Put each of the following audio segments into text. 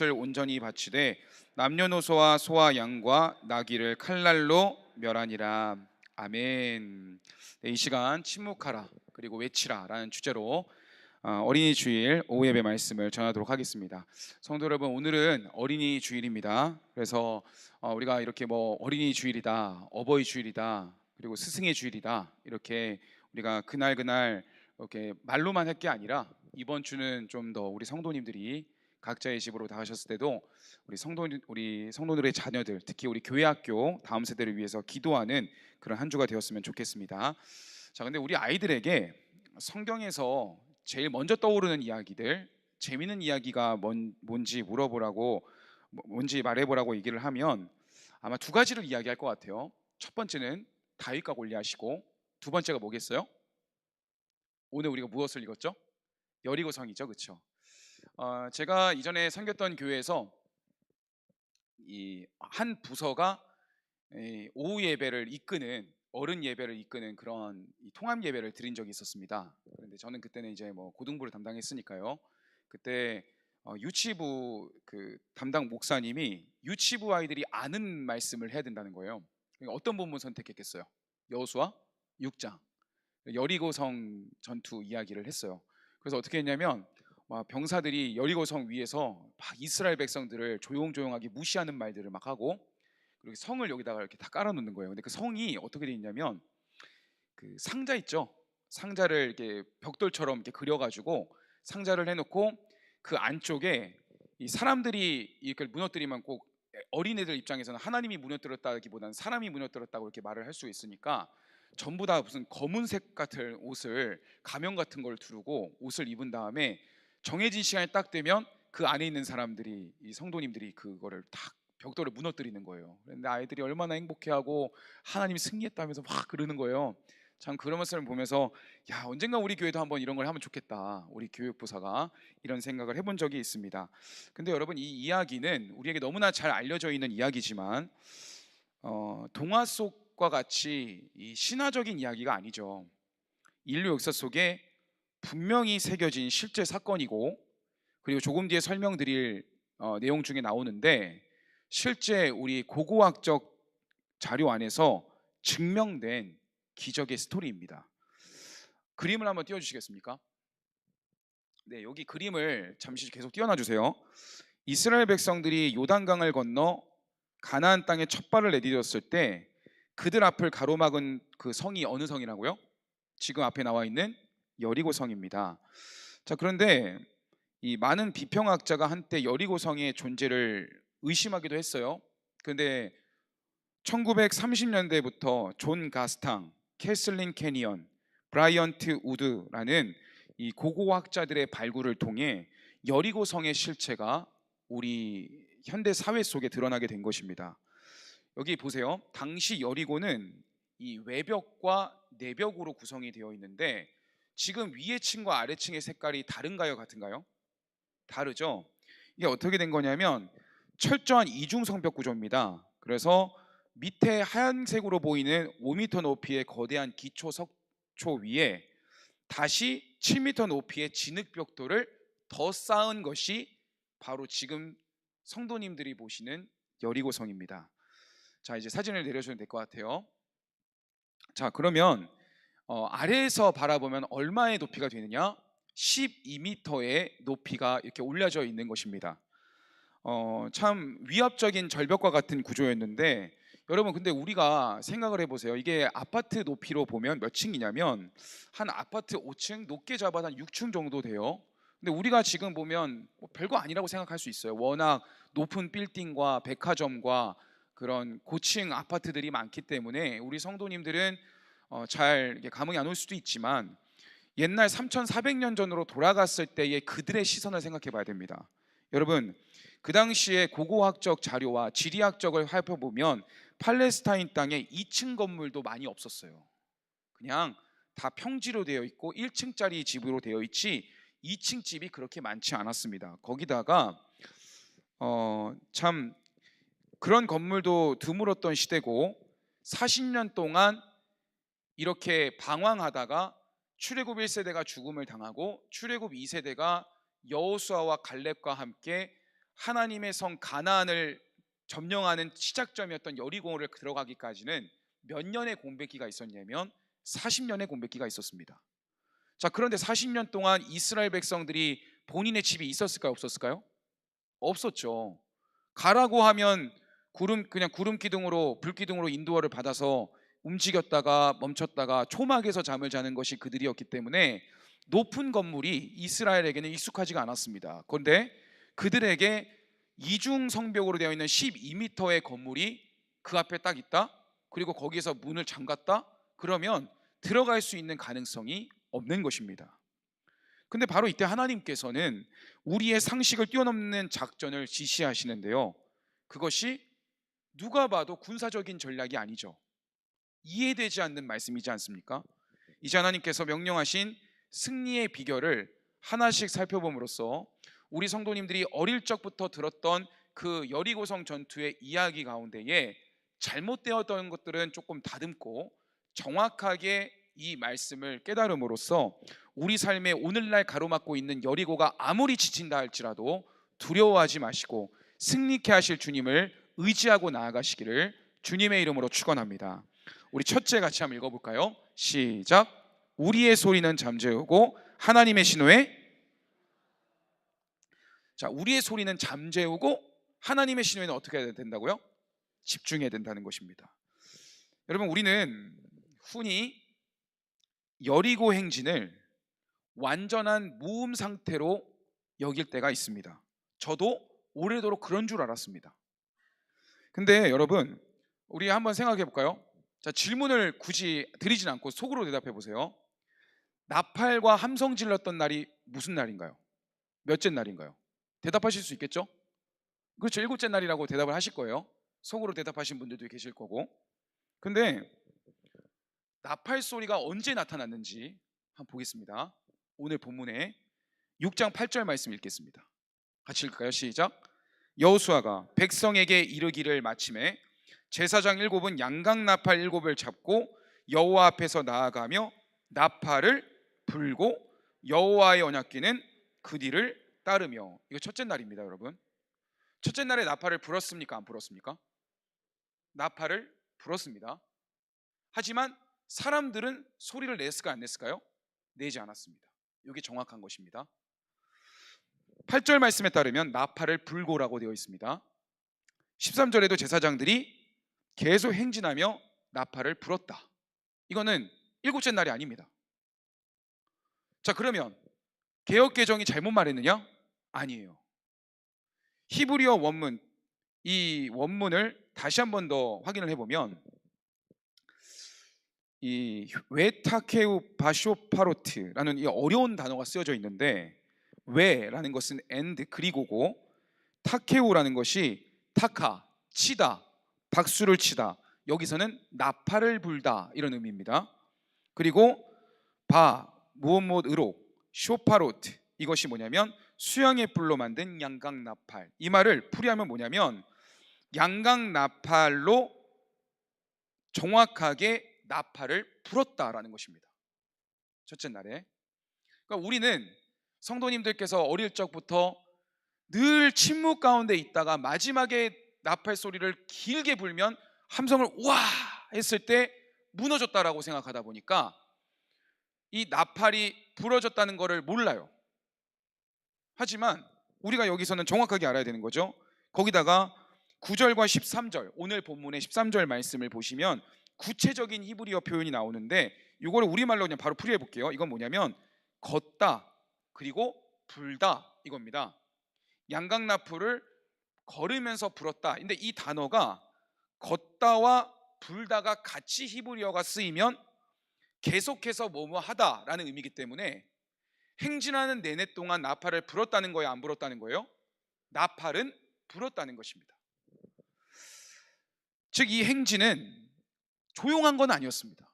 것을 온전히 바치되 남녀노소와 소와 양과 나귀를 칼날로 멸하니라. 아멘. 네, 이 시간 침묵하라 그리고 외치라라는 주제로 어린이 주일 오후 예배 말씀을 전하도록 하겠습니다. 성도 여러분, 오늘은 어린이 주일입니다. 그래서 우리가 이렇게 뭐 어린이 주일이다, 어버이 주일이다, 그리고 스승의 주일이다, 이렇게 우리가 그날 이렇게 말로만 할 게 아니라 이번 주는 좀 더 우리 성도님들이 각자의 집으로 나가셨을 때도 우리 성도들의 자녀들, 특히 우리 교회 학교 다음 세대를 위해서 기도하는 그런 한 주가 되었으면 좋겠습니다. 자, 근데 우리 아이들에게 성경에서 제일 먼저 떠오르는 이야기들, 재미있는 이야기가 뭔지 물어보라고, 뭔지 말해보라고 얘기를 하면 아마 두 가지를 이야기할 것 같아요. 첫 번째는 다윗과 골리앗이고, 두 번째가 뭐겠어요? 오늘 우리가 무엇을 읽었죠? 여리고성이죠, 그렇죠? 제가 이전에 섬겼던 교회에서 이 한 부서가 오후 예배를 이끄는, 어른 예배를 이끄는 그런 통합 예배를 드린 적이 있었습니다. 그런데 저는 그때는 이제 뭐 고등부를 담당했으니까요. 그때 유치부 그 담당 목사님이 유치부 아이들이 아는 말씀을 해야 된다는 거예요. 그러니까 어떤 본문 선택했겠어요? 여호수아 6장 여리고성 전투 이야기를 했어요. 그래서 어떻게 했냐면 병사들이 여리고성 위에서 막 이스라엘 백성들을 조용조용하게 무시하는 말들을 막 하고, 그리고 성을 여기다가 이렇게 다 깔아놓는 거예요. 근데 그 성이 어떻게 돼 있냐면 그 상자 있죠. 상자를 이렇게 벽돌처럼 이렇게 그려가지고 상자를 해놓고 그 안쪽에 이 사람들이 이렇게 무너뜨리면 꼭 어린애들 입장에서는 하나님이 무너뜨렸다기보다는 사람이 무너뜨렸다고 이렇게 말을 할 수 있으니까 전부 다 무슨 검은색 같은 옷을, 가면 같은 걸 두르고 옷을 입은 다음에 정해진 시간이 딱 되면 그 안에 있는 사람들이, 이 성도님들이 그거를 딱 벽돌을 무너뜨리는 거예요. 그런데 아이들이 얼마나 행복해하고 하나님이 승리했다면서 막 그러는 거예요. 참 그런 모습을 보면서 야, 언젠가 우리 교회도 한번 이런 걸 하면 좋겠다, 우리 교육부사가 이런 생각을 해본 적이 있습니다. 근데 여러분, 이 이야기는 우리에게 너무나 잘 알려져 있는 이야기지만 동화 속과 같이 이 신화적인 이야기가 아니죠. 인류 역사 속에 분명히 새겨진 실제 사건이고, 그리고 조금 뒤에 설명드릴 내용 중에 나오는데 실제 우리 고고학적 자료 안에서 증명된 기적의 스토리입니다. 그림을 한번 띄워주시겠습니까? 네, 여기 그림을 잠시 계속 띄워놔 주세요. 이스라엘 백성들이 요단강을 건너 가나안 땅에 첫 발을 내디뎠을 때 그들 앞을 가로막은 그 성이 어느 성이라고요? 지금 앞에 나와 있는 여리고 성입니다. 자, 그런데 이 많은 비평학자가 한때 여리고 성의 존재를 의심하기도 했어요. 그런데 1930년대부터 존 가스탕, 캐슬린 캐니언, 브라이언트 우드라는 이 고고학자들의 발굴을 통해 여리고 성의 실체가 우리 현대 사회 속에 드러나게 된 것입니다. 여기 보세요. 당시 여리고는 이 외벽과 내벽으로 구성이 되어 있는데 지금 위에 층과 아래 층의 색깔이 다른가요, 같은가요? 다르죠. 이게 어떻게 된 거냐면 철저한 이중 성벽 구조입니다. 그래서 밑에 하얀색으로 보이는 5m 높이의 거대한 기초 석초 위에 다시 7m 높이의 진흙 벽돌을 더 쌓은 것이 바로 지금 성도님들이 보시는 여리고성입니다. 자, 이제 사진을 내려주면 될 것 같아요. 자, 그러면 아래에서 바라보면 얼마의 높이가 되느냐? 12m의 높이가 이렇게 올려져 있는 것입니다. 참 위압적인 절벽과 같은 구조였는데, 여러분 근데 우리가 생각을 해보세요. 이게 아파트 높이로 보면 몇 층이냐면 한 아파트 5층, 높게 잡아서 한 6층 정도 돼요. 근데 우리가 지금 보면 뭐 별거 아니라고 생각할 수 있어요. 워낙 높은 빌딩과 백화점과 그런 고층 아파트들이 많기 때문에 우리 성도님들은 잘 이게 감흥이 안 올 수도 있지만 옛날 3,400년 전으로 돌아갔을 때의 그들의 시선을 생각해 봐야 됩니다. 여러분, 그 당시에 고고학적 자료와 지리학적을 살펴보면 팔레스타인 땅에 2층 건물도 많이 없었어요. 그냥 다 평지로 되어 있고 1층짜리 집으로 되어 있지 2층 집이 그렇게 많지 않았습니다. 거기다가 참 그런 건물도 드물었던 시대고 40년 동안 이렇게 방황하다가 출애굽 1세대가 죽음을 당하고 출애굽 2세대가 여호수아와 갈렙과 함께 하나님의 성 가나안을 점령하는 시작점이었던 여리고를 들어가기까지는 몇 년의 공백기가 있었냐면 40년의 공백기가 있었습니다. 자, 그런데 40년 동안 이스라엘 백성들이 본인의 집이 있었을까요, 없었을까요? 없었죠. 가라고 하면 그냥 구름 기둥으로, 불 기둥으로 인도어를 받아서 움직였다가 멈췄다가 초막에서 잠을 자는 것이 그들이었기 때문에 높은 건물이 이스라엘에게는 익숙하지가 않았습니다. 그런데 그들에게 이중 성벽으로 되어 있는 12m의 건물이 그 앞에 딱 있다. 그리고 거기에서 문을 잠갔다. 그러면 들어갈 수 있는 가능성이 없는 것입니다. 근데 바로 이때 하나님께서는 우리의 상식을 뛰어넘는 작전을 지시하시는데요, 그것이 누가 봐도 군사적인 전략이 아니죠. 이해되지 않는 말씀이지 않습니까? 이제 하나님께서 명령하신 승리의 비결을 하나씩 살펴봄으로써 우리 성도님들이 어릴 적부터 들었던 그 여리고성 전투의 이야기 가운데에 잘못되었던 것들은 조금 다듬고 정확하게 이 말씀을 깨달음으로써 우리 삶에 오늘날 가로막고 있는 여리고가 아무리 지친다 할지라도 두려워하지 마시고 승리케 하실 주님을 의지하고 나아가시기를 주님의 이름으로 축원합니다. 우리 첫째 같이 한번 읽어볼까요? 시작. 우리의 소리는 잠재우고 하나님의 신호에, 자, 우리의 소리는 잠재우고 하나님의 신호에는 어떻게 해야 된다고요? 집중해야 된다는 것입니다. 여러분, 우리는 흔히 여리고 행진을 완전한 무음 상태로 여길 때가 있습니다. 저도 오래도록 그런 줄 알았습니다. 근데 여러분, 우리 한번 생각해 볼까요? 자, 질문을 굳이 드리진 않고 속으로 대답해 보세요. 나팔과 함성 질렀던 날이 무슨 날인가요? 몇째 날인가요? 대답하실 수 있겠죠? 그렇죠, 7째 날이라고 대답을 하실 거예요. 속으로 대답하신 분들도 계실 거고. 근데 나팔 소리가 언제 나타났는지 한번 보겠습니다. 오늘 본문에 6장 8절 말씀 읽겠습니다. 같이 읽을까요? 시작. 여호수아가 백성에게 이르기를 마침에 제사장 7은 양각 나팔 7을 잡고 여호와 앞에서 나아가며 나팔을 불고 여호와의 언약궤는 그 뒤를 따르며. 이거 첫째 날입니다, 여러분. 첫째 날에 나팔을 불었습니까, 안 불었습니까? 나팔을 불었습니다. 하지만 사람들은 소리를 냈을까, 안 냈을까요? 내지 않았습니다. 이게 정확한 것입니다. 8절 말씀에 따르면 나팔을 불고라고 되어 있습니다. 13절에도 제사장들이 계속 행진하며 나팔을 불었다. 이거는 7째 날이 아닙니다. 자, 그러면 개역개정이 잘못 말했느냐? 아니에요. 히브리어 원문, 이 원문을 다시 한 번 더 확인을 해보면 이 웨타케우 바쇼파로트라는 이 어려운 단어가 쓰여져 있는데, 웨라는 것은 and 그리고고, 타케우라는 것이 타카, 치다, 박수를 치다, 여기서는 나팔을 불다 이런 의미입니다. 그리고 바, 무엇무엇으로, 쇼파로트, 이것이 뭐냐면 수양의 불로 만든 양각 나팔. 이 말을 풀이하면 뭐냐면 양각 나팔로 정확하게 나팔을 불었다라는 것입니다. 첫째 날에. 그러니까 우리는 성도님들께서 어릴 적부터 늘 침묵 가운데 있다가 마지막에 나팔 소리를 길게 불면 함성을 우와 했을 때 무너졌다라고 생각하다 보니까 이 나팔이 부러졌다는 것을 몰라요. 하지만 우리가 여기서는 정확하게 알아야 되는 거죠. 거기다가 9절과 13절, 오늘 본문의 13절 말씀을 보시면 구체적인 히브리어 표현이 나오는데, 이거를 우리말로 그냥 바로 풀이해 볼게요. 이건 뭐냐면 걷다 그리고 불다 이겁니다. 양각 나팔을 걸으면서 불었다. 근데 이 단어가 걷다와 불다가 같이 히브리어가 쓰이면 계속해서 뭐뭐 하다라는 의미이기 때문에 행진하는 내내 동안 나팔을 불었다는 거예요, 안 불었다는 거예요? 나팔은 불었다는 것입니다. 즉, 이 행진은 조용한 건 아니었습니다.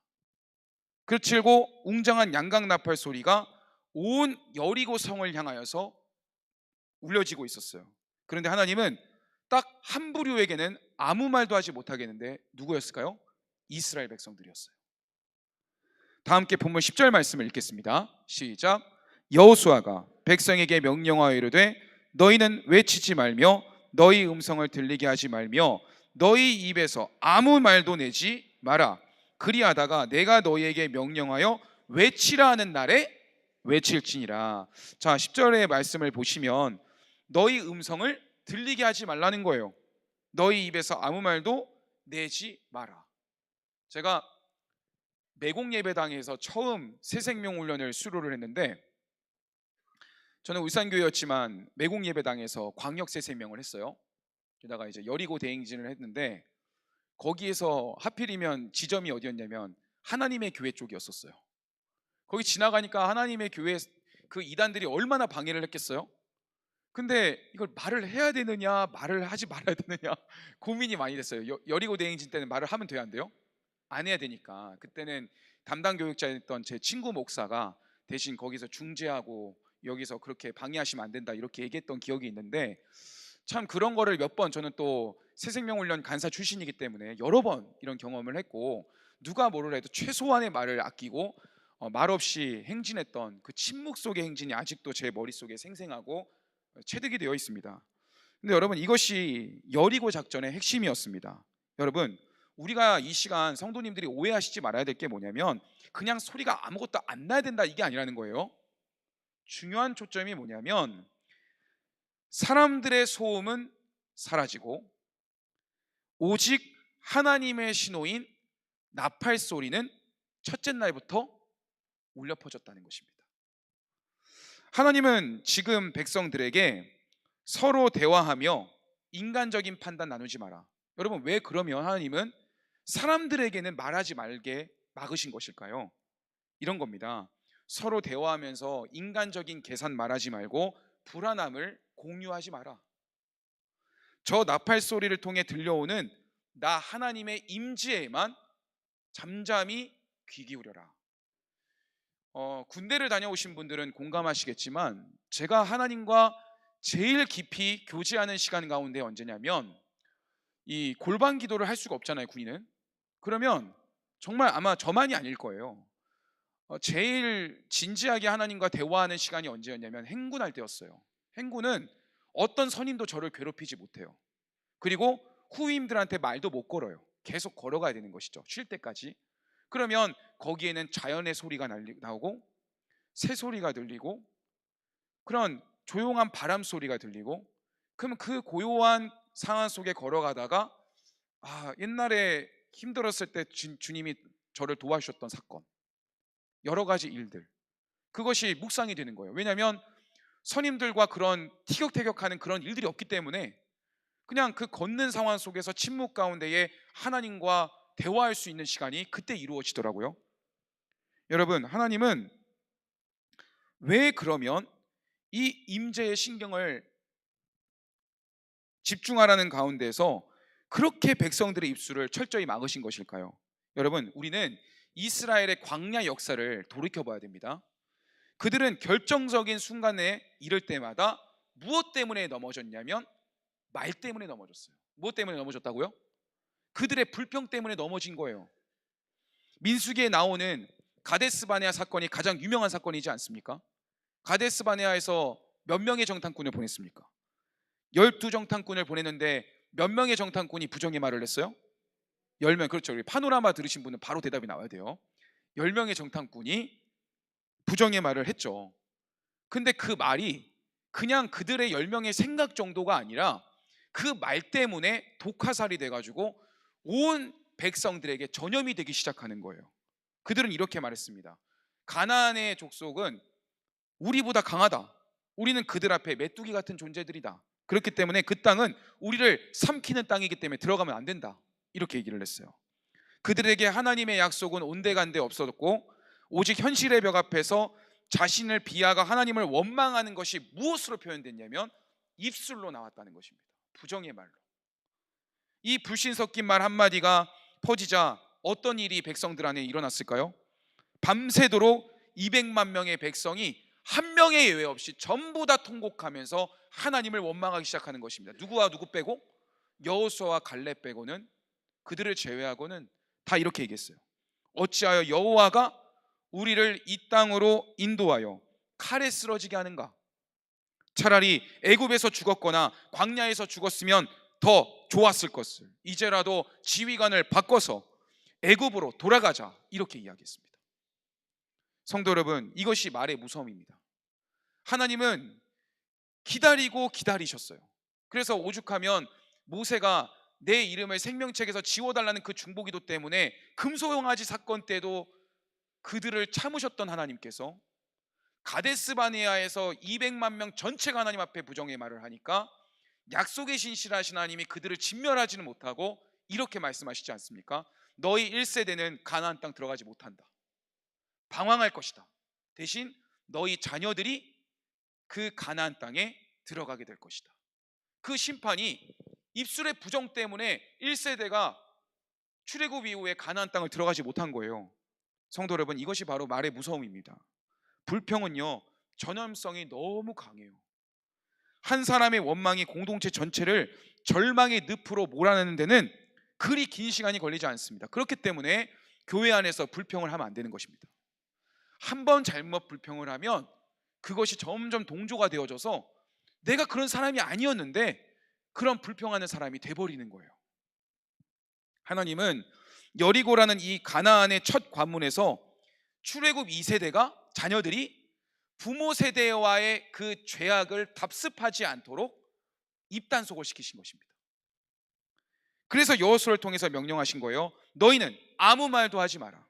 그렇고 웅장한 양각 나팔 소리가 온 여리고 성을 향하여서 울려지고 있었어요. 그런데 하나님은 딱 한 부류에게는 아무 말도 하지 못하겠는데 누구였을까요? 이스라엘 백성들이었어요. 다 함께 본문 10절 말씀을 읽겠습니다. 시작. 여호수아가 백성에게 명령하여 이르되 너희는 외치지 말며 너희 음성을 들리게 하지 말며 너희 입에서 아무 말도 내지 마라. 그리하다가 내가 너희에게 명령하여 외치라 하는 날에 외칠지니라. 자, 10절의 말씀을 보시면 너희 음성을 들리게 하지 말라는 거예요. 너희 입에서 아무 말도 내지 마라. 제가 매곡예배당에서 처음 새생명 훈련을 수료를 했는데, 저는 울산교회였지만 매곡예배당에서 광역 새생명을 했어요. 게다가 이제 여리고 대행진을 했는데, 거기에서 하필이면 지점이 어디였냐면 하나님의 교회 쪽이었었어요. 거기 지나가니까 하나님의 교회 그 이단들이 얼마나 방해를 했겠어요. 근데 이걸 말을 해야 되느냐 말을 하지 말아야 되느냐 고민이 많이 됐어요. 여리고 대행진 때는 말을 하면 돼요, 안 돼요? 안 해야 되니까. 그때는 담당 교육자였던 제 친구 목사가 대신 거기서 중재하고 여기서 그렇게 방해하시면 안 된다 이렇게 얘기했던 기억이 있는데, 참 그런 거를 몇 번, 저는 또 새생명훈련 간사 출신이기 때문에 여러 번 이런 경험을 했고, 누가 뭐를 해도 최소한의 말을 아끼고 말 없이 행진했던 그 침묵 속의 행진이 아직도 제 머릿속에 생생하고 체득이 되어 있습니다. 근데 여러분, 이것이 여리고 작전의 핵심이었습니다. 여러분, 우리가 이 시간 성도님들이 오해하시지 말아야 될 게 뭐냐면 그냥 소리가 아무것도 안 나야 된다 이게 아니라는 거예요. 중요한 초점이 뭐냐면 사람들의 소음은 사라지고 오직 하나님의 신호인 나팔 소리는 첫째 날부터 울려 퍼졌다는 것입니다. 하나님은 지금 백성들에게 서로 대화하며 인간적인 판단 나누지 마라. 여러분, 왜 그러면 하나님은 사람들에게는 말하지 말게 막으신 것일까요? 이런 겁니다. 서로 대화하면서 인간적인 계산 말하지 말고 불안함을 공유하지 마라. 저 나팔 소리를 통해 들려오는 나 하나님의 임재에만 잠잠히 귀 기울여라. 군대를 다녀오신 분들은 공감하시겠지만 제가 하나님과 제일 깊이 교제하는 시간 가운데 언제냐면 이 골방 기도를 할 수가 없잖아요, 군인은. 그러면 정말 아마 저만이 아닐 거예요. 제일 진지하게 하나님과 대화하는 시간이 언제였냐면 행군할 때였어요. 행군은 어떤 선임도 저를 괴롭히지 못해요. 그리고 후임들한테 말도 못 걸어요. 계속 걸어가야 되는 것이죠, 쉴 때까지. 그러면 거기에는 자연의 소리가 나오고 새 소리가 들리고 그런 조용한 바람 소리가 들리고, 그러면 그 고요한 상황 속에 걸어가다가 옛날에 힘들었을 때 주님이 저를 도와주셨던 사건, 여러 가지 일들, 그것이 묵상이 되는 거예요. 왜냐하면 선임들과 그런 티격태격하는 그런 일들이 없기 때문에 그냥 그 걷는 상황 속에서 침묵 가운데에 하나님과 대화할 수 있는 시간이 그때 이루어지더라고요. 여러분, 하나님은 왜 그러면 이 임재의 신경을 집중하라는 가운데서 그렇게 백성들의 입술을 철저히 막으신 것일까요? 여러분, 우리는 이스라엘의 광야 역사를 돌이켜 봐야 됩니다. 그들은 결정적인 순간에 이를 때마다 무엇 때문에 넘어졌냐면 말 때문에 넘어졌어요. 무엇 때문에 넘어졌다고요? 그들의 불평 때문에 넘어진 거예요. 민수기에 나오는 가데스 바네아 사건이 가장 유명한 사건이지 않습니까? 가데스 바네아에서 몇 명의 정탐꾼을 보냈습니까? 12정탐꾼을 보냈는데 몇 명의 정탐꾼이 부정의 말을 했어요? 10명. 그렇죠. 우리 파노라마 들으신 분은 바로 대답이 나와야 돼요. 10명의 정탐꾼이 부정의 말을 했죠. 근데 그 말이 그냥 그들의 10명의 생각 정도가 아니라 그 말 때문에 독화살이 돼가지고 온 백성들에게 전염이 되기 시작하는 거예요. 그들은 이렇게 말했습니다. 가나안의 족속은 우리보다 강하다. 우리는 그들 앞에 메뚜기 같은 존재들이다. 그렇기 때문에 그 땅은 우리를 삼키는 땅이기 때문에 들어가면 안 된다. 이렇게 얘기를 했어요. 그들에게 하나님의 약속은 온데간데 없었고 오직 현실의 벽 앞에서 자신을 비하가 하나님을 원망하는 것이 무엇으로 표현됐냐면 입술로 나왔다는 것입니다. 부정의 말로. 이 불신 섞인 말 한마디가 퍼지자 어떤 일이 백성들 안에 일어났을까요? 밤새도록 200만 명의 백성이 한 명의 예외 없이 전부 다 통곡하면서 하나님을 원망하기 시작하는 것입니다. 누구와 누구 빼고? 여호수아와 갈렙 빼고는, 그들을 제외하고는 다 이렇게 얘기했어요. 어찌하여 여호와가 우리를 이 땅으로 인도하여 칼에 쓰러지게 하는가? 차라리 애굽에서 죽었거나 광야에서 죽었으면 더 좋았을 것을, 이제라도 지휘관을 바꿔서 애굽으로 돌아가자, 이렇게 이야기했습니다. 성도 여러분, 이것이 말의 무서움입니다. 하나님은 기다리고 기다리셨어요. 그래서 오죽하면 모세가 내 이름을 생명책에서 지워달라는 그 중보기도 때문에 금소용아지 사건 때도 그들을 참으셨던 하나님께서 가데스 바네아에서 200만 명 전체가 하나님 앞에 부정의 말을 하니까 약속의 신실하신 하나님이 그들을 진멸하지는 못하고 이렇게 말씀하시지 않습니까? 너희 1세대는 가나안 땅 들어가지 못한다, 방황할 것이다. 대신 너희 자녀들이 그 가나안 땅에 들어가게 될 것이다. 그 심판이 입술의 부정 때문에 1세대가 출애굽 이후에 가나안 땅을 들어가지 못한 거예요. 성도 여러분, 이것이 바로 말의 무서움입니다. 불평은요, 전염성이 너무 강해요. 한 사람의 원망이 공동체 전체를 절망의 늪으로 몰아내는 데는 그리 긴 시간이 걸리지 않습니다. 그렇기 때문에 교회 안에서 불평을 하면 안 되는 것입니다. 한 번 잘못 불평을 하면 그것이 점점 동조가 되어져서 내가 그런 사람이 아니었는데 그런 불평하는 사람이 돼버리는 거예요. 하나님은 여리고라는 이 가나안의 첫 관문에서 출애굽 2세대가 자녀들이 부모 세대와의 그 죄악을 답습하지 않도록 입단속을 시키신 것입니다. 그래서 여호수아를 통해서 명령하신 거예요. 너희는 아무 말도 하지 마라.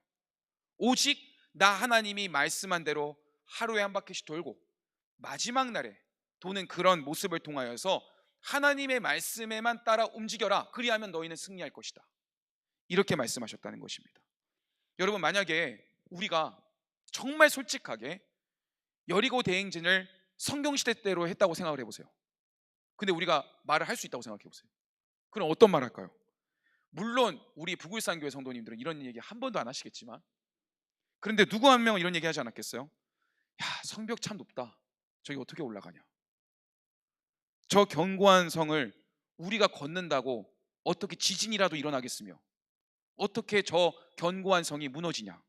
오직 나 하나님이 말씀한 대로 하루에 한 바퀴씩 돌고 마지막 날에 도는 그런 모습을 통하여서 하나님의 말씀에만 따라 움직여라. 그리하면 너희는 승리할 것이다. 이렇게 말씀하셨다는 것입니다. 여러분, 만약에 우리가 정말 솔직하게 여리고 대행진을 성경시대 때로 했다고 생각을 해보세요. 근데 우리가 말을 할 수 있다고 생각해 보세요. 그럼 어떤 말 할까요? 물론 우리 부굴산교회 성도님들은 이런 얘기 한 번도 안 하시겠지만, 그런데 누구 한 명은 이런 얘기 하지 않았겠어요? 야, 성벽 참 높다. 저기 어떻게 올라가냐? 저 견고한 성을 우리가 걷는다고 어떻게 지진이라도 일어나겠으며 어떻게 저 견고한 성이 무너지냐?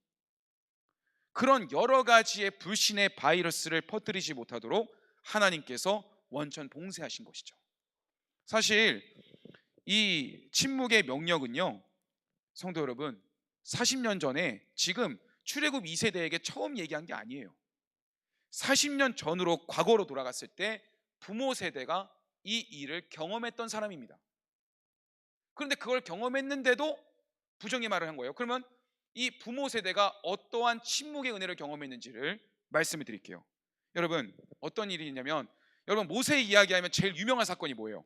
그런 여러 가지의 불신의 바이러스를 퍼뜨리지 못하도록 하나님께서 원천 봉쇄하신 것이죠. 사실 이 침묵의 명령은요, 성도 여러분, 40년 전에 지금 출애굽 2세대에게 처음 얘기한 게 아니에요. 40년 전으로 과거로 돌아갔을 때 부모 세대가 이 일을 경험했던 사람입니다. 그런데 그걸 경험했는데도 부정의 말을 한 거예요. 그러면 이 부모 세대가 어떠한 침묵의 은혜를 경험했는지를 말씀을 드릴게요. 여러분, 어떤 일이 있냐면, 여러분 모세 이야기하면 제일 유명한 사건이 뭐예요?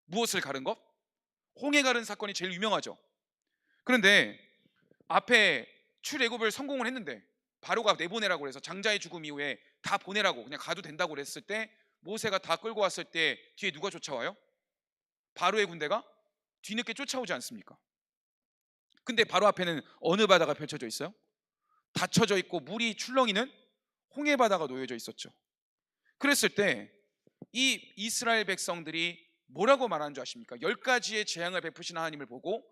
무엇을 가른 것? 홍해 가른 사건이 제일 유명하죠. 그런데 앞에 출애굽을 성공을 했는데 바로가 내보내라고 해서 장자의 죽음 이후에 다 보내라고 그냥 가도 된다고 그랬을 때 모세가 다 끌고 왔을 때 뒤에 누가 쫓아와요? 바로의 군대가 뒤늦게 쫓아오지 않습니까? 근데 바로 앞에는 어느 바다가 펼쳐져 있어요? 닫혀져 있고 물이 출렁이는 홍해 바다가 놓여져 있었죠. 그랬을 때 이 이스라엘 백성들이 뭐라고 말하는 줄 아십니까? 10가지의 재앙을 베푸신 하나님을 보고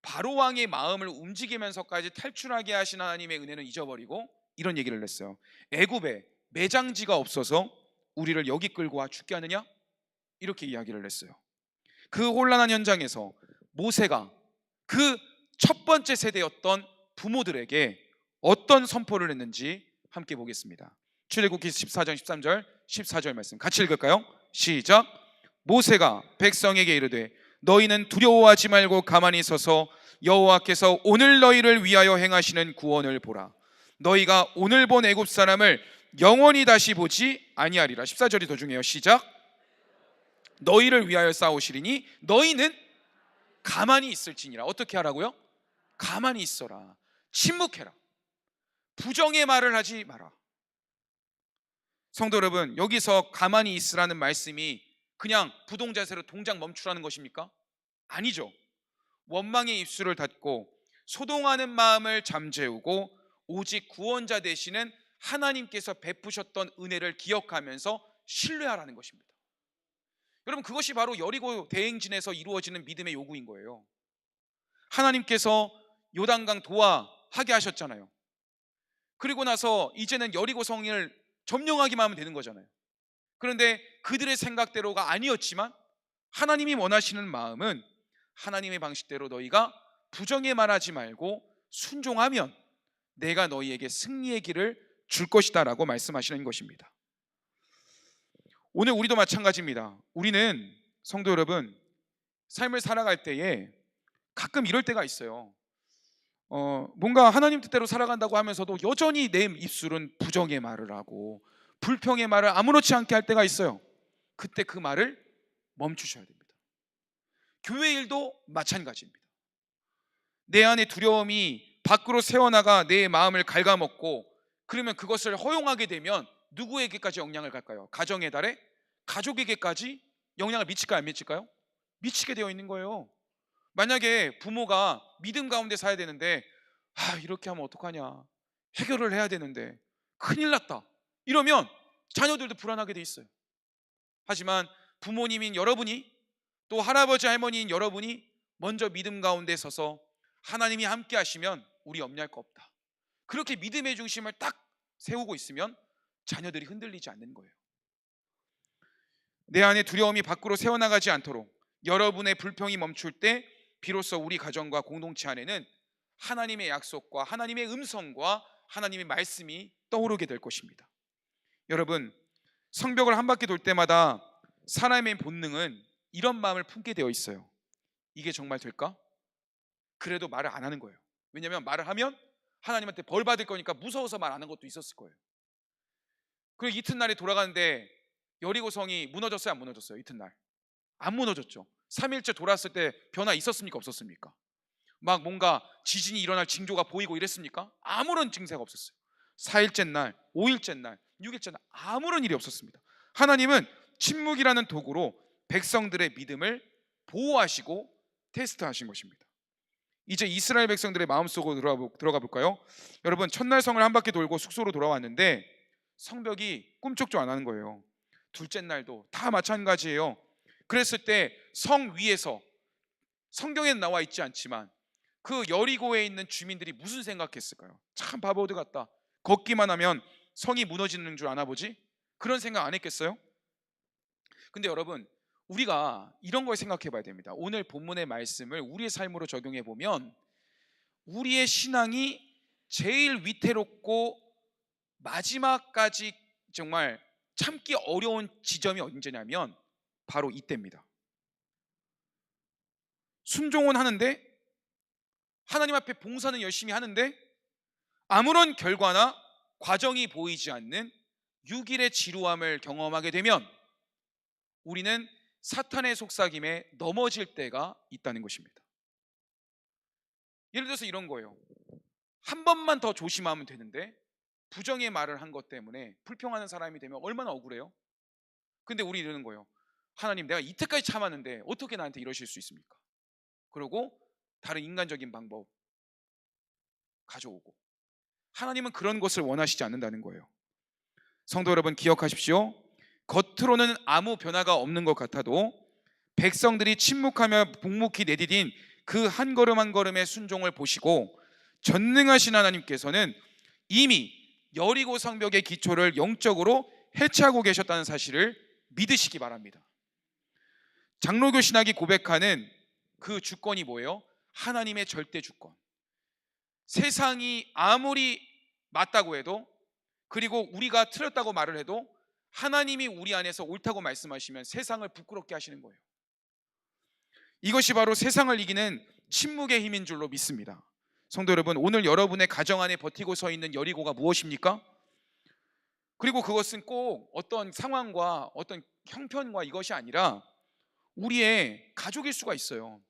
바로 왕의 마음을 움직이면서까지 탈출하게 하신 하나님의 은혜는 잊어버리고 이런 얘기를 했어요. 애굽에 매장지가 없어서 우리를 여기 끌고 와 죽게 하느냐? 이렇게 이야기를 했어요. 그 혼란한 현장에서 모세가 그 첫 번째 세대였던 부모들에게 어떤 선포를 했는지 함께 보겠습니다. 출애굽기 14장 13절 14절 말씀 같이 읽을까요? 시작. 모세가 백성에게 이르되 너희는 두려워하지 말고 가만히 서서 여호와께서 오늘 너희를 위하여 행하시는 구원을 보라. 너희가 오늘 본 애굽 사람을 영원히 다시 보지 아니하리라. 14절이 더 중요해요. 시작. 너희를 위하여 싸우시리니 너희는 가만히 있을지니라. 어떻게 하라고요? 가만히 있어라. 침묵해라. 부정의 말을 하지 마라. 성도 여러분, 여기서 가만히 있으라는 말씀이 그냥 부동자세로 동작 멈추라는 것입니까? 아니죠. 원망의 입술을 닫고 소동하는 마음을 잠재우고 오직 구원자 되시는 하나님께서 베푸셨던 은혜를 기억하면서 신뢰하라는 것입니다. 여러분, 그것이 바로 여리고 대행진에서 이루어지는 믿음의 요구인 거예요. 하나님께서 요단강 도하하게 하셨잖아요. 그리고 나서 이제는 여리고 성을 점령하기만 하면 되는 거잖아요. 그런데 그들의 생각대로가 아니었지만 하나님이 원하시는 마음은 하나님의 방식대로 너희가 부정에 말하지 말고 순종하면 내가 너희에게 승리의 길을 줄 것이다 라고 말씀하시는 것입니다. 오늘 우리도 마찬가지입니다. 우리는 성도 여러분, 삶을 살아갈 때에 가끔 이럴 때가 있어요. 뭔가 하나님 뜻대로 살아간다고 하면서도 여전히 내 입술은 부정의 말을 하고 불평의 말을 아무렇지 않게 할 때가 있어요. 그때 그 말을 멈추셔야 됩니다. 교회 일도 마찬가지입니다. 내 안에 두려움이 밖으로 새어나가 내 마음을 갉아먹고, 그러면 그것을 허용하게 되면 누구에게까지 영향을 갈까요? 가정의 달에, 가족에게까지 영향을 미칠까요? 안 미칠까요? 미치게 되어 있는 거예요. 만약에 부모가 믿음 가운데 살아야 되는데 이렇게 하면 어떡하냐, 해결을 해야 되는데 큰일 났다, 이러면 자녀들도 불안하게 돼 있어요. 하지만 부모님인 여러분이, 또 할아버지 할머니인 여러분이 먼저 믿음 가운데 서서 하나님이 함께 하시면 우리 염려할 거 없다, 그렇게 믿음의 중심을 딱 세우고 있으면 자녀들이 흔들리지 않는 거예요. 내 안에 두려움이 밖으로 새어나가지 않도록 여러분의 불평이 멈출 때 비로소 우리 가정과 공동체 안에는 하나님의 약속과 하나님의 음성과 하나님의 말씀이 떠오르게 될 것입니다. 여러분, 성벽을 한 바퀴 돌 때마다 사람의 본능은 이런 마음을 품게 되어 있어요. 이게 정말 될까? 그래도 말을 안 하는 거예요. 왜냐하면 말을 하면 하나님한테 벌 받을 거니까 무서워서 말 안 한 것도 있었을 거예요. 그리고 이튿날에 돌아가는데 여리고성이 무너졌어요, 안 무너졌어요? 이튿날 안 무너졌죠. 3일째 돌아왔을 때 변화 있었습니까, 없었습니까? 막 뭔가 지진이 일어날 징조가 보이고 이랬습니까? 아무런 증세가 없었어요. 4일째 날, 5일째 날, 6일째 날 아무런 일이 없었습니다. 하나님은 침묵이라는 도구로 백성들의 믿음을 보호하시고 테스트하신 것입니다. 이제 이스라엘 백성들의 마음속으로 들어가 볼까요? 여러분, 첫날 성을 한 바퀴 돌고 숙소로 돌아왔는데 성벽이 꿈쩍도 안 하는 거예요. 둘째 날도 다 마찬가지예요. 그랬을 때 성 위에서, 성경에는 나와 있지 않지만 그 여리고에 있는 주민들이 무슨 생각했을까요? 참 바보들 같다, 걷기만 하면 성이 무너지는 줄 아나 보지, 그런 생각 안 했겠어요? 근데 여러분, 우리가 이런 걸 생각해 봐야 됩니다. 오늘 본문의 말씀을 우리의 삶으로 적용해 보면 우리의 신앙이 제일 위태롭고 마지막까지 정말 참기 어려운 지점이 언제냐면 바로 이때입니다. 순종은 하는데, 하나님 앞에 봉사는 열심히 하는데 아무런 결과나 과정이 보이지 않는 6일의 지루함을 경험하게 되면 우리는 사탄의 속삭임에 넘어질 때가 있다는 것입니다. 예를 들어서 이런 거예요. 한 번만 더 조심하면 되는데 부정의 말을 한 것 때문에 불평하는 사람이 되면 얼마나 억울해요? 근데 우리 이러는 거예요. 하나님, 내가 이때까지 참았는데 어떻게 나한테 이러실 수 있습니까? 그리고 다른 인간적인 방법 가져오고, 하나님은 그런 것을 원하시지 않는다는 거예요. 성도 여러분, 기억하십시오. 겉으로는 아무 변화가 없는 것 같아도 백성들이 침묵하며 묵묵히 내디딘 그 한 걸음 한 걸음의 순종을 보시고 전능하신 하나님께서는 이미 여리고 성벽의 기초를 영적으로 해체하고 계셨다는 사실을 믿으시기 바랍니다. 장로교 신학이 고백하는 그 주권이 뭐예요? 하나님의 절대 주권. 세상이 아무리 맞다고 해도, 그리고 우리가 틀렸다고 말을 해도 하나님이 우리 안에서 옳다고 말씀하시면 세상을 부끄럽게 하시는 거예요. 이것이 바로 세상을 이기는 침묵의 힘인 줄로 믿습니다. 성도 여러분, 오늘 여러분의 가정 안에 버티고 서 있는 여리고가 무엇입니까? 그리고 그것은 꼭 어떤 상황과 어떤 형편과 이것이 아니라 우리의 가족일 수가 있어요.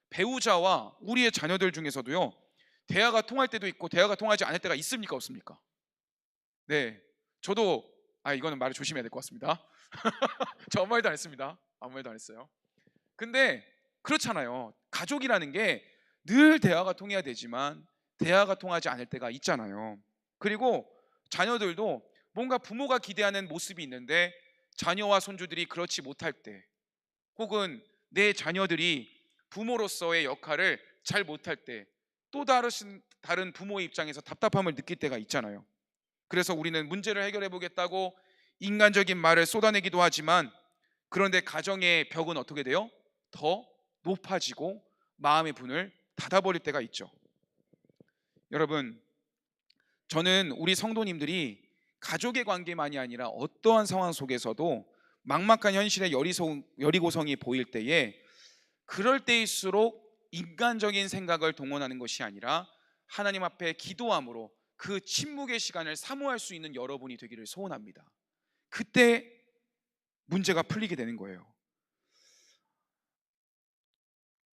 배우자와 우리의 자녀들 중에서도요, 대화가 통할 때도 있고 대화가 통하지 않을 때가 있습니까, 없습니까? 네, 저도 이거는 말을 조심해야 될 것 같습니다. 저 아무 말도 안 했습니다. 아무 말도 안 했어요. 근데 그렇잖아요. 가족이라는 게 늘 대화가 통해야 되지만 대화가 통하지 않을 때가 있잖아요. 그리고 자녀들도 뭔가 부모가 기대하는 모습이 있는데 자녀와 손주들이 그렇지 못할 때, 혹은 내 자녀들이 부모로서의 역할을 잘 못할 때 또 다른 부모의 입장에서 답답함을 느낄 때가 있잖아요. 그래서 우리는 문제를 해결해 보겠다고 인간적인 말을 쏟아내기도 하지만 그런데 가정의 벽은 어떻게 돼요? 더 높아지고 마음의 문을 닫아버릴 때가 있죠. 여러분, 저는 우리 성도님들이 가족의 관계만이 아니라 어떠한 상황 속에서도 막막한 현실의 여리고성이 보일 때에 그럴 때일수록 인간적인 생각을 동원하는 것이 아니라 하나님 앞에 기도함으로 그 침묵의 시간을 사모할 수 있는 여러분이 되기를 소원합니다. 그때 문제가 풀리게 되는 거예요.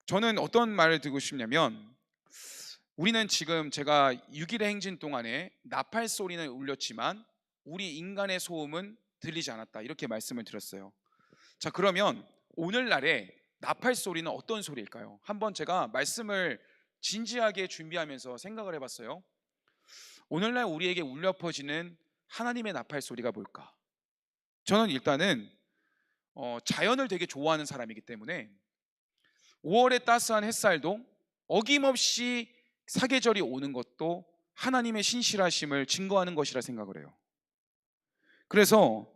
저는 어떤 말을 드리고 싶냐면, 우리는 지금 제가 6일의 행진 동안에 나팔 소리는 울렸지만 우리 인간의 소음은 들리지 않았다, 이렇게 말씀을 드렸어요. 자, 그러면 오늘날의 나팔 소리는 어떤 소리일까요? 한번 제가 말씀을 진지하게 준비하면서 생각을 해봤어요. 오늘날 우리에게 울려 퍼지는 하나님의 나팔 소리가 뭘까? 저는 일단은 자연을 되게 좋아하는 사람이기 때문에 5월의 따스한 햇살도 어김없이 사계절이 오는 것도 하나님의 신실하심을 증거하는 것이라 생각을 해요. 그래서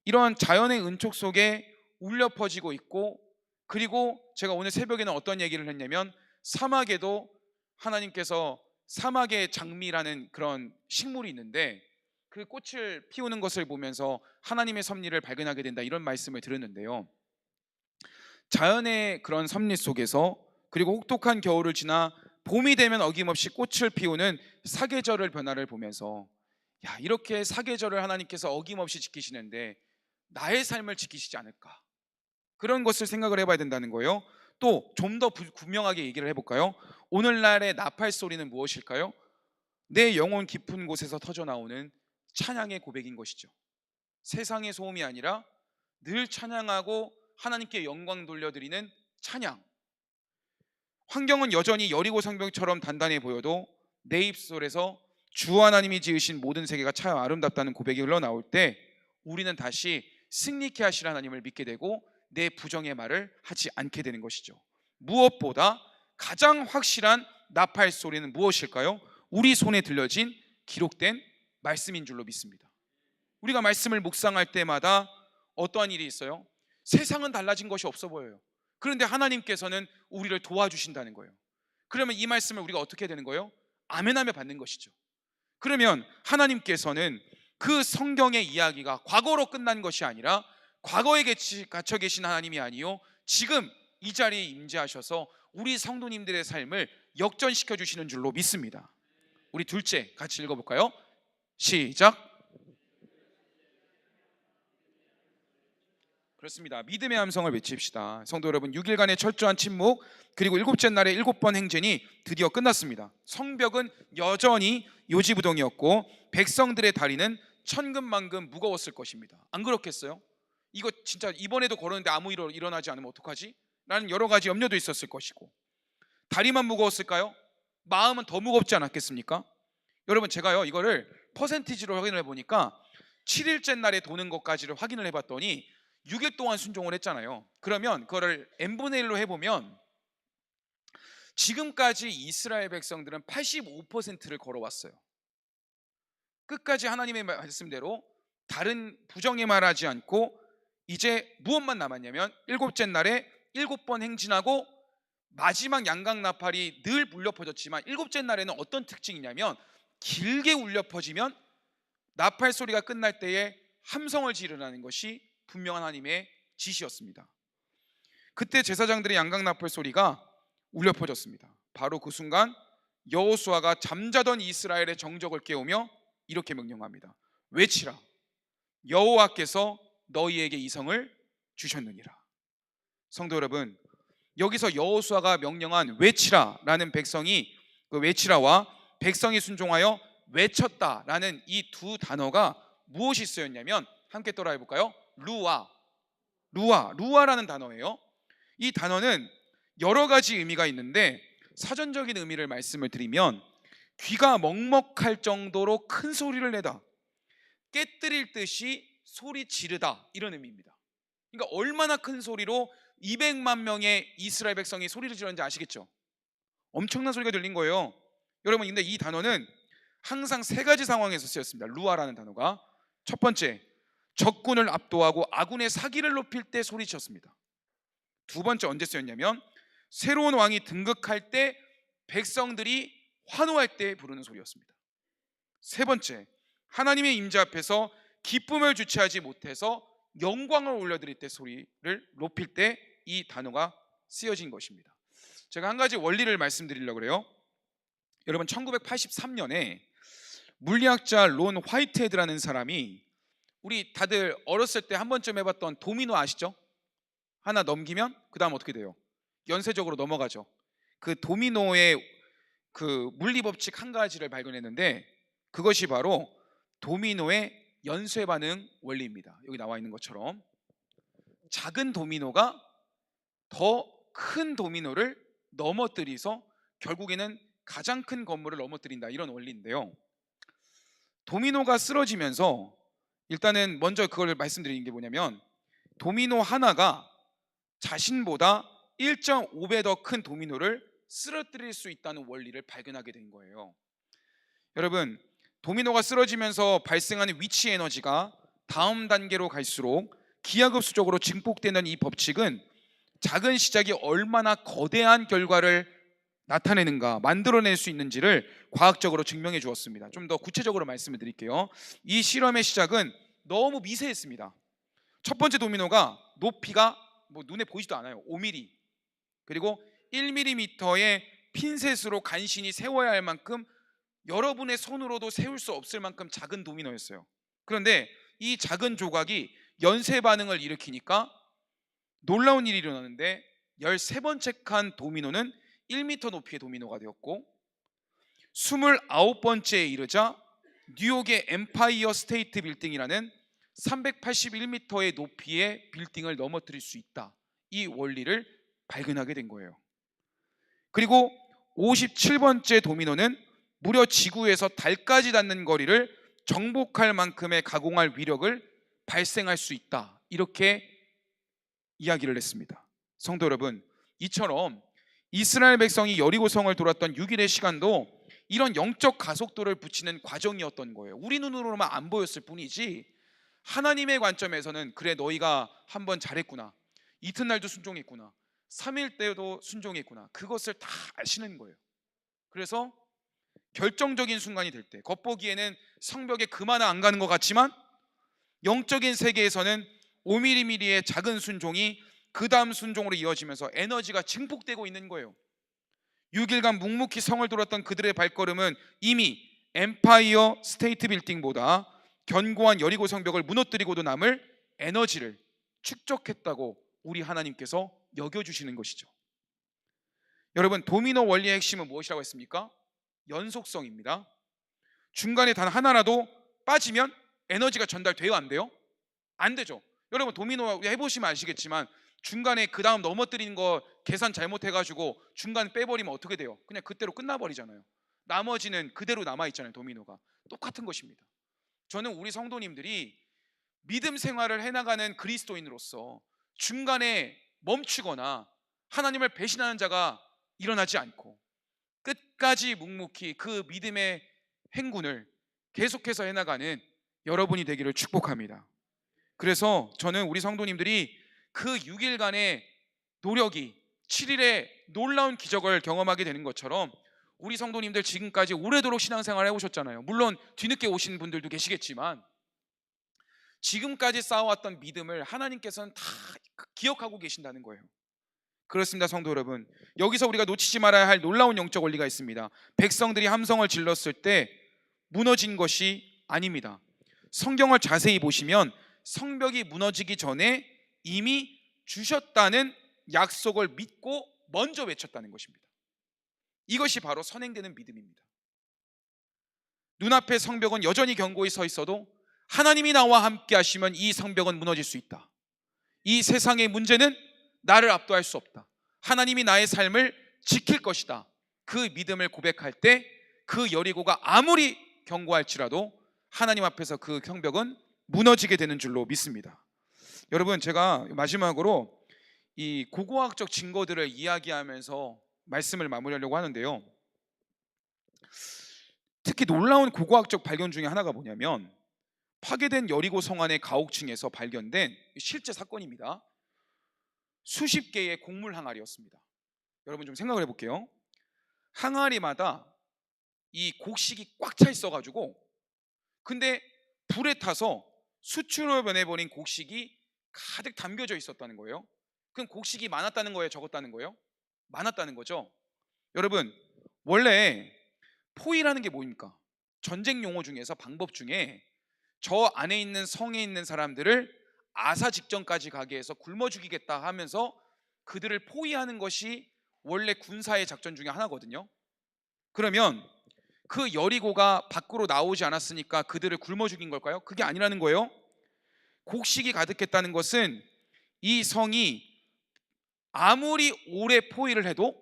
이러한 자연의 은촉 속에 울려 퍼지고 있고, 그리고 제가 오늘 새벽에는 어떤 얘기를 했냐면, 사막에도 하나님께서 사막의 장미라는 그런 식물이 있는데 그 꽃을 피우는 것을 보면서 하나님의 섭리를 발견하게 된다, 이런 말씀을 들었는데요. 자연의 그런 섭리 속에서, 그리고 혹독한 겨울을 지나 봄이 되면 어김없이 꽃을 피우는 사계절의 변화를 보면서, 야, 이렇게 사계절을 하나님께서 어김없이 지키시는데 나의 삶을 지키시지 않을까, 그런 것을 생각을 해봐야 된다는 거예요. 또 좀 더 분명하게 얘기를 해볼까요? 오늘날의 나팔 소리는 무엇일까요? 내 영혼 깊은 곳에서 터져나오는 찬양의 고백인 것이죠. 세상의 소음이 아니라 늘 찬양하고 하나님께 영광 돌려드리는 찬양. 환경은 여전히 여리고 성벽처럼 단단해 보여도 내 입술에서 주 하나님이 지으신 모든 세계가 참 아름답다는 고백이 흘러나올 때 우리는 다시 승리케 하실 하나님을 믿게 되고 내 부정의 말을 하지 않게 되는 것이죠. 무엇보다 가장 확실한 나팔 소리는 무엇일까요? 우리 손에 들려진 기록된 말씀인 줄로 믿습니다. 우리가 말씀을 묵상할 때마다 어떠한 일이 있어요? 세상은 달라진 것이 없어 보여요. 그런데 하나님께서는 우리를 도와주신다는 거예요. 그러면 이 말씀을 우리가 어떻게 되는 거예요? 아멘하며 받는 것이죠. 그러면 하나님께서는 그 성경의 이야기가 과거로 끝난 것이 아니라 과거에 갇혀 계신 하나님이 아니요, 지금 이 자리에 임재하셔서 우리 성도님들의 삶을 역전시켜 주시는 줄로 믿습니다. 우리 둘째 같이 읽어볼까요? 시작. 그렇습니다. 믿음의 함성을 외칩시다. 성도 여러분, 6일간의 철저한 침묵, 그리고 일곱째 날의 7번 행진이 드디어 끝났습니다. 성벽은 여전히 요지부동이었고 백성들의 다리는 천근만근 무거웠을 것입니다. 안 그렇겠어요? 이거 진짜 이번에도 걸었는데 아무 일 일어나지 않으면 어떡하지? 라는 여러 가지 염려도 있었을 것이고, 다리만 무거웠을까요? 마음은 더 무겁지 않았겠습니까? 여러분, 제가요 이거를 퍼센티지로 확인을 해보니까 7일째 날에 도는 것까지를 확인을 해봤더니 6일 동안 순종을 했잖아요. 그러면 그거를 n분의 1로 해보면 지금까지 이스라엘 백성들은 85%를 걸어왔어요. 끝까지 하나님의 말씀대로 다른 부정의 말하지 않고 이제 무엇만 남았냐면 7째 날에 7번 행진하고 마지막 양각 나팔이 늘 울려 퍼졌지만 7째 날에는 어떤 특징이냐면 길게 울려 퍼지면 나팔 소리가 끝날 때에 함성을 지르라는 것이 분명한 하나님의 지시였습니다. 그때 제사장들의 양각 나팔 소리가 울려 퍼졌습니다. 바로 그 순간 여호수아가 잠자던 이스라엘의 정적을 깨우며 이렇게 명령합니다. 외치라, 여호와께서 너희에게 이 성을 주셨느니라. 성도 여러분, 여기서 여호수아가 명령한 외치라라는 백성이, 그 외치라와 백성이 순종하여 외쳤다라는 이 두 단어가 무엇이 쓰였냐면, 함께 따라 해볼까요? 루아라는 단어예요. 이 단어는 여러 가지 의미가 있는데 사전적인 의미를 말씀을 드리면 귀가 먹먹할 정도로 큰 소리를 내다, 깨뜨릴 듯이 소리 지르다, 이런 의미입니다. 그러니까 얼마나 큰 소리로 200만 명의 이스라엘 백성이 소리를 지르는지 아시겠죠? 엄청난 소리가 들린 거예요. 여러분, 근데 이 단어는 항상 세 가지 상황에서 쓰였습니다. 루아라는 단어가. 첫 번째, 적군을 압도하고 아군의 사기를 높일 때 소리쳤습니다. 두 번째 언제 쓰였냐면 새로운 왕이 등극할 때 백성들이 환호할 때 부르는 소리였습니다. 세 번째, 하나님의 임재 앞에서 기쁨을 주체하지 못해서 영광을 올려드릴 때 소리를 높일 때 이 단어가 쓰여진 것입니다. 제가 한 가지 원리를 말씀드리려고 그래요. 여러분, 1983년에 물리학자 론 화이트헤드라는 사람이, 우리 다들 어렸을 때 한 번쯤 해봤던 도미노 아시죠? 하나 넘기면 그 다음 어떻게 돼요? 연쇄적으로 넘어가죠. 그 도미노의 그 물리법칙 한 가지를 발견했는데, 그것이 바로 도미노의 연쇄 반응 원리입니다. 여기 나와 있는 것처럼 작은 도미노가 더 큰 도미노를 넘어뜨리서 결국에는 가장 큰 건물을 넘어뜨린다, 이런 원리인데요. 도미노가 쓰러지면서 일단은 먼저 그걸 말씀드리는 게 뭐냐면, 도미노 하나가 자신보다 1.5배 더 큰 도미노를 쓰러뜨릴 수 있다는 원리를 발견하게 된 거예요. 여러분, 도미노가 쓰러지면서 발생하는 위치 에너지가 다음 단계로 갈수록 기하급수적으로 증폭되는 이 법칙은 작은 시작이 얼마나 거대한 결과를 나타내는가, 만들어낼 수 있는지를 과학적으로 증명해 주었습니다. 좀 더 구체적으로 말씀을 드릴게요. 이 실험의 시작은 너무 미세했습니다. 첫 번째 도미노가 높이가 눈에 보이지도 않아요. 5mm, 그리고 1mm의 핀셋으로 간신히 세워야 할 만큼, 여러분의 손으로도 세울 수 없을 만큼 작은 도미노였어요. 그런데 이 작은 조각이 연쇄 반응을 일으키니까 놀라운 일이 일어나는데, 13번째 칸 도미노는 1m 높이의 도미노가 되었고, 29번째에 이르자 뉴욕의 엠파이어 스테이트 빌딩이라는 381m의 높이의 빌딩을 넘어뜨릴 수 있다, 이 원리를 발견하게 된 거예요. 그리고 57번째 도미노는 무려 지구에서 달까지 닿는 거리를 정복할 만큼의 가공할 위력을 발생할 수 있다, 이렇게 이야기를 했습니다. 성도 여러분, 이처럼 이스라엘 백성이 여리고성을 돌았던 6일의 시간도 이런 영적 가속도를 붙이는 과정이었던 거예요. 우리 눈으로만 안 보였을 뿐이지, 하나님의 관점에서는 그래, 너희가 한번 잘했구나, 이튿날도 순종했구나, 3일 때도 순종했구나, 그것을 다 아시는 거예요. 그래서 결정적인 순간이 될 때, 겉보기에는 성벽에 그마나 안 가는 것 같지만 영적인 세계에서는 5mm의 작은 순종이 그 다음 순종으로 이어지면서 에너지가 증폭되고 있는 거예요. 6일간 묵묵히 성을 돌았던 그들의 발걸음은 이미 엠파이어 스테이트 빌딩보다 견고한 여리고 성벽을 무너뜨리고도 남을 에너지를 축적했다고 우리 하나님께서 여겨주시는 것이죠. 여러분, 도미노 원리의 핵심은 무엇이라고 했습니까? 연속성입니다. 중간에 단 하나라도 빠지면 에너지가 전달돼요, 안 돼요? 안 되죠. 여러분, 도미노 해보시면 아시겠지만 중간에 그 다음 넘어뜨리는 거 계산 잘못해가지고 중간 빼버리면 어떻게 돼요? 그냥 그대로 끝나버리잖아요. 나머지는 그대로 남아있잖아요. 도미노가 똑같은 것입니다. 저는 우리 성도님들이 믿음 생활을 해나가는 그리스도인으로서 중간에 멈추거나 하나님을 배신하는 자가 일어나지 않고 끝까지 묵묵히 그 믿음의 행군을 계속해서 해나가는 여러분이 되기를 축복합니다. 그래서 저는 우리 성도님들이 그 6일간의 노력이 7일의 놀라운 기적을 경험하게 되는 것처럼, 우리 성도님들 지금까지 오래도록 신앙생활을 해오셨잖아요. 물론 뒤늦게 오신 분들도 계시겠지만 지금까지 쌓아왔던 믿음을 하나님께서는 다 기억하고 계신다는 거예요. 그렇습니다, 성도 여러분. 여기서 우리가 놓치지 말아야 할 놀라운 영적 원리가 있습니다. 백성들이 함성을 질렀을 때 무너진 것이 아닙니다. 성경을 자세히 보시면 성벽이 무너지기 전에 이미 주셨다는 약속을 믿고 먼저 외쳤다는 것입니다. 이것이 바로 선행되는 믿음입니다. 눈앞에 성벽은 여전히 견고히 서 있어도 하나님이 나와 함께 하시면 이 성벽은 무너질 수 있다. 이 세상의 문제는 나를 압도할 수 없다. 하나님이 나의 삶을 지킬 것이다. 그 믿음을 고백할 때 그 여리고가 아무리 견고할지라도 하나님 앞에서 그 성벽은 무너지게 되는 줄로 믿습니다. 여러분, 제가 마지막으로 이 고고학적 증거들을 이야기하면서 말씀을 마무리하려고 하는데요. 특히 놀라운 고고학적 발견 중에 하나가 뭐냐면, 파괴된 여리고 성 안의 가옥층에서 발견된 실제 사건입니다. 수십 개의 곡물 항아리였습니다. 여러분 좀 생각을 해볼게요. 항아리마다 이 곡식이 꽉 차 있어가지고, 근데 불에 타서 수치로 변해버린 곡식이 가득 담겨져 있었다는 거예요. 그럼 곡식이 많았다는 거예요, 적었다는 거예요? 많았다는 거죠. 여러분, 원래 포위라는 게 뭡니까? 전쟁 용어 중에서 방법 중에 저 안에 있는 성에 있는 사람들을 아사 직전까지 가게 해서 굶어 죽이겠다 하면서 그들을 포위하는 것이 원래 군사의 작전 중에 하나거든요. 그러면 그 여리고가 밖으로 나오지 않았으니까 그들을 굶어 죽인 걸까요? 그게 아니라는 거예요. 곡식이 가득했다는 것은 이 성이 아무리 오래 포위를 해도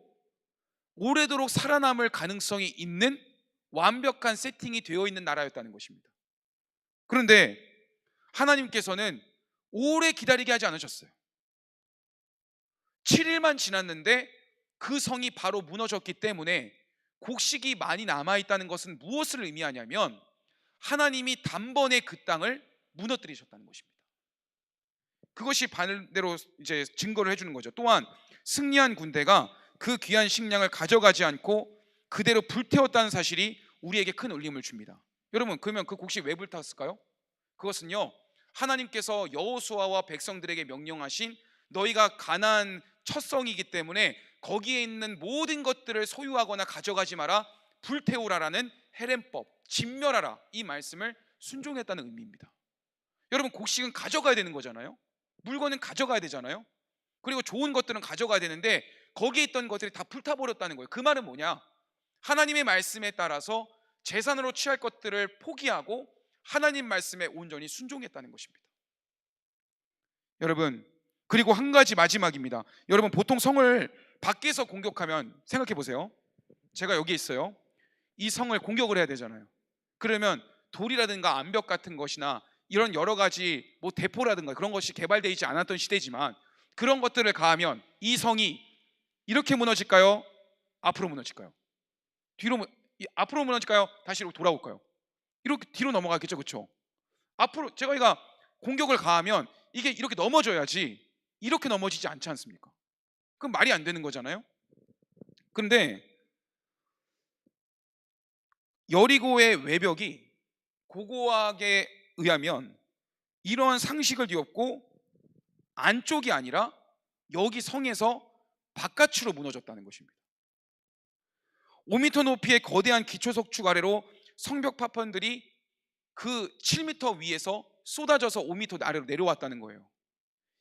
오래도록 살아남을 가능성이 있는 완벽한 세팅이 되어 있는 나라였다는 것입니다. 그런데 하나님께서는 오래 기다리게 하지 않으셨어요. 7일만 지났는데 그 성이 바로 무너졌기 때문에 곡식이 많이 남아있다는 것은 무엇을 의미하냐면 하나님이 단번에 그 땅을 무너뜨리셨다는 것입니다. 그것이 반대로 이제 증거를 해주는 거죠. 또한 승리한 군대가 그 귀한 식량을 가져가지 않고 그대로 불태웠다는 사실이 우리에게 큰 울림을 줍니다. 여러분, 그러면 그 곡식 왜 불탔을까요? 그것은요, 하나님께서 여호수아와 백성들에게 명령하신 너희가 가나안 첫 성이기 때문에 거기에 있는 모든 것들을 소유하거나 가져가지 마라, 불태우라라는 헤렘법, 진멸하라, 이 말씀을 순종했다는 의미입니다. 여러분, 곡식은 가져가야 되는 거잖아요. 물건은 가져가야 되잖아요. 그리고 좋은 것들은 가져가야 되는데 거기에 있던 것들이 다 불타버렸다는 거예요. 그 말은 뭐냐? 하나님의 말씀에 따라서 재산으로 취할 것들을 포기하고 하나님 말씀에 온전히 순종했다는 것입니다. 여러분, 그리고 한 가지 마지막입니다. 여러분, 보통 성을 밖에서 공격하면 생각해 보세요. 제가 여기 있어요. 이 성을 공격을 해야 되잖아요. 그러면 돌이라든가 암벽 같은 것이나 이런 여러 가지 뭐 대포라든가 그런 것이 개발되어 있지 않았던 시대지만 그런 것들을 가하면 이 성이 이렇게 무너질까요? 앞으로 무너질까요? 앞으로 무너질까요? 다시 돌아올까요? 이렇게 뒤로 넘어가겠죠, 그렇죠? 앞으로 제가 공격을 가하면 이게 이렇게 넘어져야지 이렇게 넘어지지 않지 않습니까? 그럼 말이 안 되는 거잖아요. 그런데 여리고의 외벽이 고고학에 의하면 이러한 상식을 뒤엎고 안쪽이 아니라 여기 성에서 바깥으로 무너졌다는 것입니다. 5m 높이의 거대한 기초석축 아래로 성벽 파편들이 그 7m 위에서 쏟아져서 5m 아래로 내려왔다는 거예요.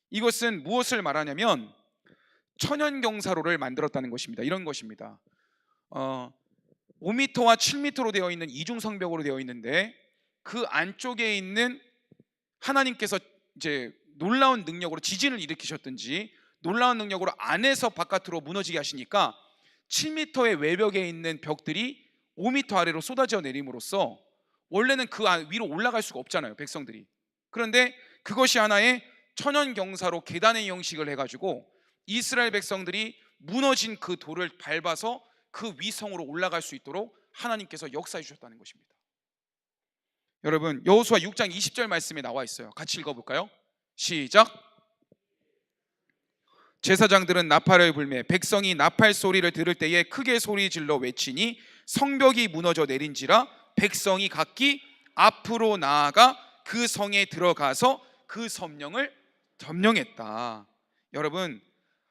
이것은 무엇을 말하냐면 천연경사로를 만들었다는 것입니다. 이런 것입니다. 5m와 7m로 되어 있는 이중성벽으로 되어 있는데 그 안쪽에 있는 하나님께서 이제 놀라운 능력으로 지진을 일으키셨든지 놀라운 능력으로 안에서 바깥으로 무너지게 하시니까 7m의 외벽에 있는 벽들이 5m 아래로 쏟아져 내림으로써 원래는 그 위로 올라갈 수가 없잖아요, 백성들이. 그런데 그것이 하나의 천연경사로 계단의 형식을 해가지고 이스라엘 백성들이 무너진 그 돌을 밟아서 그 위성으로 올라갈 수 있도록 하나님께서 역사해 주셨다는 것입니다. 여러분, 여호수아 6장 20절 말씀에 나와 있어요. 같이 읽어볼까요? 시작. 제사장들은 나팔을 불매 백성이 나팔 소리를 들을 때에 크게 소리 질러 외치니 성벽이 무너져 내린지라 백성이 각기 앞으로 나아가 그 성에 들어가서 그 성령을 점령했다. 여러분,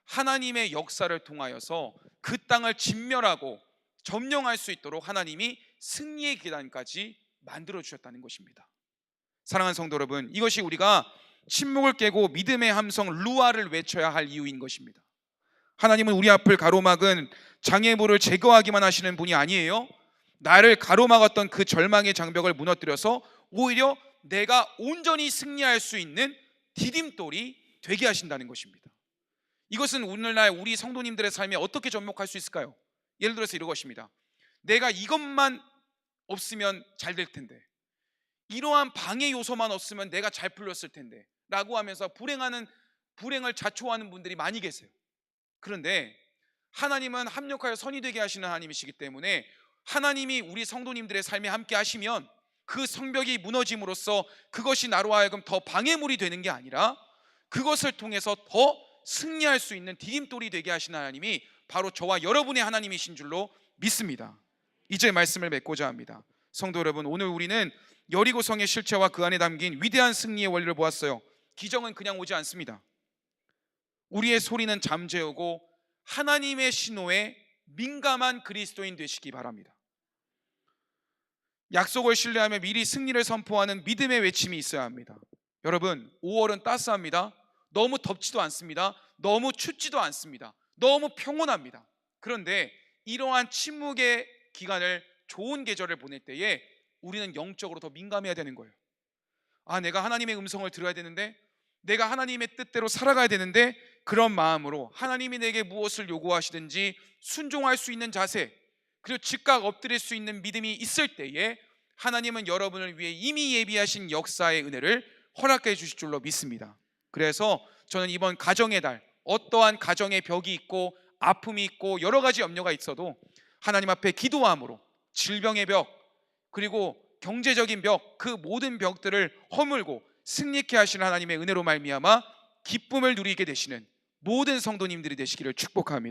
하나님의 역사를 통하여서 그 땅을 진멸하고 점령할 수 있도록 하나님이 승리의 계단까지 만들어 주셨다는 것입니다. 사랑하는 성도 여러분, 이것이 우리가 침묵을 깨고 믿음의 함성 루아를 외쳐야 할 이유인 것입니다. 하나님은 우리 앞을 가로막은 장애물을 제거하기만 하시는 분이 아니에요. 나를 가로막았던 그 절망의 장벽을 무너뜨려서 오히려 내가 온전히 승리할 수 있는 디딤돌이 되게 하신다는 것입니다. 이것은 오늘날 우리 성도님들의 삶에 어떻게 접목할 수 있을까요? 예를 들어서 이런 것입니다. 내가 이것만 없으면 잘 될 텐데, 이러한 방해 요소만 없으면 내가 잘 풀렸을 텐데 라고 하면서 불행을 자초하는 분들이 많이 계세요. 그런데 하나님은 합력하여 선이 되게 하시는 하나님이시기 때문에 하나님이 우리 성도님들의 삶에 함께 하시면 그 성벽이 무너짐으로써 그것이 나로 하여금 더 방해물이 되는 게 아니라 그것을 통해서 더 승리할 수 있는 디딤돌이 되게 하신 하나님이 바로 저와 여러분의 하나님이신 줄로 믿습니다. 이제 말씀을 맺고자 합니다. 성도 여러분, 오늘 우리는 여리고성의 실체와 그 안에 담긴 위대한 승리의 원리를 보았어요. 기적은 그냥 오지 않습니다. 우리의 소리는 잠재우고 하나님의 신호에 민감한 그리스도인 되시기 바랍니다. 약속을 신뢰하며 미리 승리를 선포하는 믿음의 외침이 있어야 합니다. 여러분, 5월은 따스합니다. 너무 덥지도 않습니다. 너무 춥지도 않습니다. 너무 평온합니다. 그런데 이러한 침묵의 기간을, 좋은 계절을 보낼 때에 우리는 영적으로 더 민감해야 되는 거예요. 내가 하나님의 음성을 들어야 되는데, 내가 하나님의 뜻대로 살아가야 되는데, 그런 마음으로 하나님이 내게 무엇을 요구하시든지 순종할 수 있는 자세, 그리고 즉각 엎드릴 수 있는 믿음이 있을 때에 하나님은 여러분을 위해 이미 예비하신 역사의 은혜를 허락해 주실 줄로 믿습니다. 그래서 저는 이번 가정의 달, 어떠한 가정의 벽이 있고 아픔이 있고 여러 가지 염려가 있어도 하나님 앞에 기도함으로 질병의 벽, 그리고 경제적인 벽, 그 모든 벽들을 허물고 승리케 하시는 하나님의 은혜로 말미암아 기쁨을 누리게 되시는 모든 성도님들이 되시기를 축복합니다.